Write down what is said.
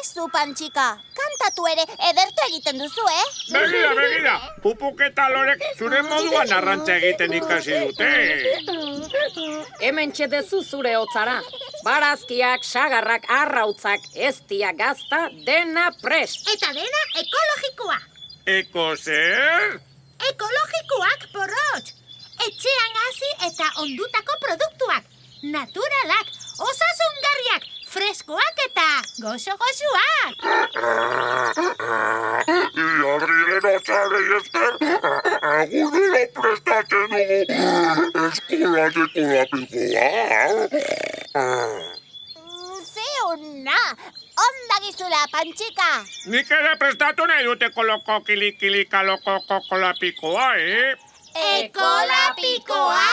Aizu, Pantxika, kantatu ere edertu egiten duzu, Begira, Pupuk eta Lorek zure moduan arrantza egiten ikasi dute. Hemen txedezu zure hotzara. Barazkiak, sagarrak, arrautzak, eztia gazta, dena prest. Eta dena ekologikoa. Eko zer? Ekologikoak porrotx. Etxean hasi eta ondutako produktuak. Naturalak, osasungarriak, freskoak eta goxo-goxoak. Ilargiren hotzarei esker, egunero prestatzen dugu eskolateko lapikoa. Ze ona, ondagizula, Pantxika. Nik ere prestatu nahi dute koloko kilikilika lokoko kolapikoa, Ekolapikoa!